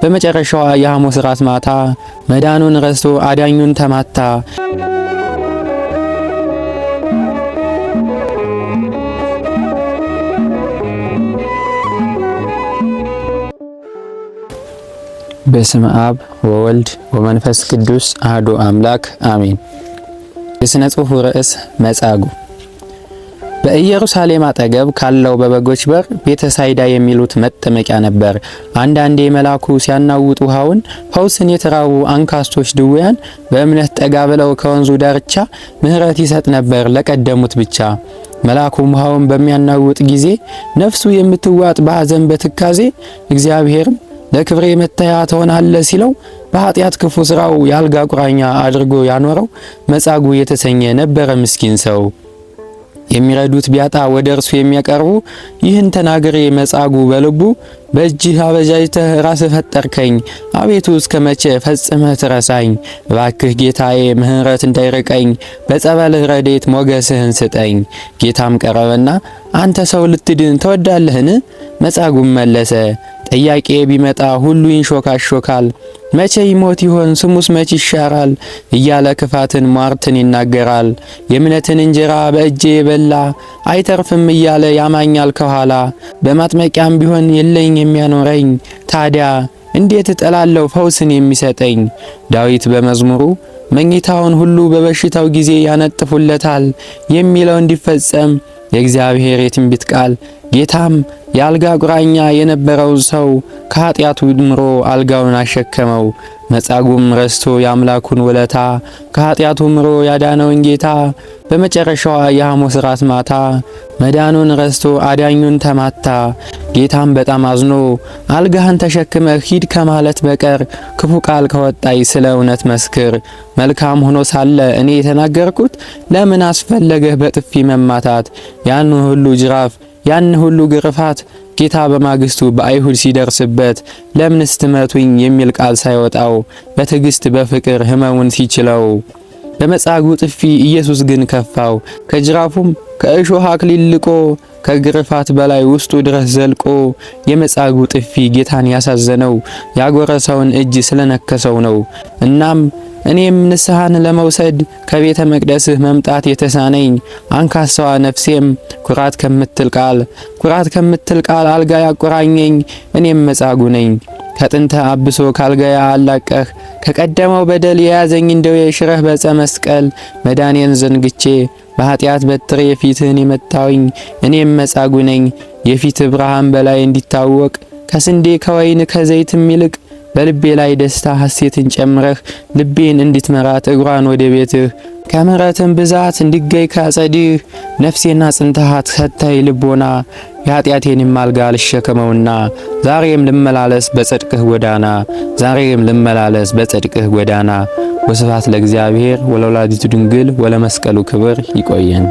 በመጨረሻዋ የሐሙስ ራት ማታ መዳኑን ረስቶ አዳኙን ተማታ። በስመ አብ ወወልድ ወመንፈስ ቅዱስ አሐዱ አምላክ አሜን። የሥነ ጽሑፍ ርዕስ መጻጉዕ። በኢየሩሳሌም አጠገብ ካለው በበጎች በር ቤተ ሳይዳ የሚሉት መጠመቂያ ነበር። አንዳንዴ መልአኩ ሲያናውጥ ውሃውን ፈውስን የተራቡ አንካስቶች ድውያን በእምነት ጠጋ ብለው ከወንዙ ዳርቻ ምሕረት ይሰጥ ነበር ለቀደሙት ብቻ። መልአኩም ውሃውን በሚያናውጥ ጊዜ ነፍሱ የምትዋጥ በሐዘን በትካዜ እግዚአብሔርም ለክብሬ መታያ ትሆናለህ ሲለው በኃጢአት ክፉ ስራው ያልጋ ቁራኛ አድርጎ ያኖረው መጻጉዕ የተሰኘ ነበረ ምስኪን ሰው። የሚረዱት ቢያጣ ወደ እርሱ የሚያቀርቡ ይህን ተናግሬ መጻጉዕ በልቡ በእጅህ አበጃጅተህ ራስህ ፈጠርከኝ፣ አቤቱ እስከ መቼ ፈጽመህ ትረሳኝ? እባክህ ጌታዬ ምሕረት እንዳይርቀኝ በጸበልህ ረድኤት ሞገስህን ስጠኝ። ጌታም ቀረበና አንተ ሰው ልትድን ትወዳለህን? መጻጉዕም መለሰ ጥያቄ ቢመጣ ሁሉ ይንሾካሾካል። መቼ ይሞት ይሆን ስሙስ መቼ ይሻራል? እያለ ክፋትን ሟርትን ይናገራል። የእምነትን እንጀራ በእጄ የበላ አይተርፍም እያለ ያማኛል ከኋላ። በማጥመቂያም ቢሆን የለኝ የሚያኖረኝ፣ ታዲያ እንዴት እጠላለሁ ፈውስን የሚሰጠኝ? ዳዊት በመዝሙሩ መኝታውን ሁሉ በበሽታው ጊዜ ያነጥፉለታል የሚለው እንዲፈጸም የእግዚአብሔር የትንቢት ቃል ጌታም የአልጋ ቁራኛ የነበረው ሰው ከኃጢአቱ ድምሮ አልጋውን አሸከመው። መጻጉዕም ረስቶ የአምላኩን ውለታ ከኃጢአቱ ምሮ ያዳነውን ጌታ በመጨረሻዋ የሐሙስ ራት ማታ መዳኑን ረስቶ አዳኙን ተማታ። ጌታም በጣም አዝኖ አልጋህን ተሸክመህ ሂድ ከማለት በቀር ክፉ ቃል ከወጣይ ስለ እውነት መስክር። መልካም ሆኖ ሳለ እኔ የተናገርኩት ለምን አስፈለገህ በጥፊ መማታት? ያን ሁሉ ጅራፍ ያን ሁሉ ግርፋት ጌታ በማግስቱ በአይሁድ ሲደርስበት ለምንስ ትመቱኝ የሚል ቃል ሳይወጣው በትዕግስት በፍቅር ሕመሙን ሲችለው በመጻጉዕ ጥፊ ኢየሱስ ግን ከፋው። ከጅራፉም ከእሾህ አክሊል ልቆ ከግርፋት በላይ ውስጡ ድረስ ዘልቆ የመጻጉዕ ጥፊ ጌታን ያሳዘነው ያጎረሰውን እጅ ስለነከሰው ነው። እናም እኔም ንስሐን ለመውሰድ ከቤተ መቅደስህ መምጣት የተሳነኝ አንካሳዋ ነፍሴም ኩራት ከምትል ቃል አልጋ ያቆራኘኝ እኔም መጻጉዕ ነኝ። ከጥንተ አብሶ ካልጋያ አላቀህ ከቀደመው በደል የያዘኝ እንደው የሽረህ በዕፀ መስቀል መዳኔን ዘንግቼ በኃጢአት በትር የፊትህን የመታውኝ እኔም መጻጉዕ ነኝ። የፊት ብርሃን በላይ እንዲታወቅ ከስንዴ ከወይን ከዘይትም ይልቅ በልቤ ላይ ደስታ ሐሴትን ጨምረህ ልቤን እንድትመራት እግሯን ወደ ቤትህ ከምሕረትም ብዛት እንዲገይ ካጸድህ ነፍሴና ጽንተሃት ሰታይ ልቦና የኃጢአቴንም አልጋ ልሸከመውና ዛሬም ልመላለስ በጽድቅህ ጎዳና። ወስብሐት ለእግዚአብሔር ወለወላዲቱ ድንግል ወለመስቀሉ ክብር። ይቆየን።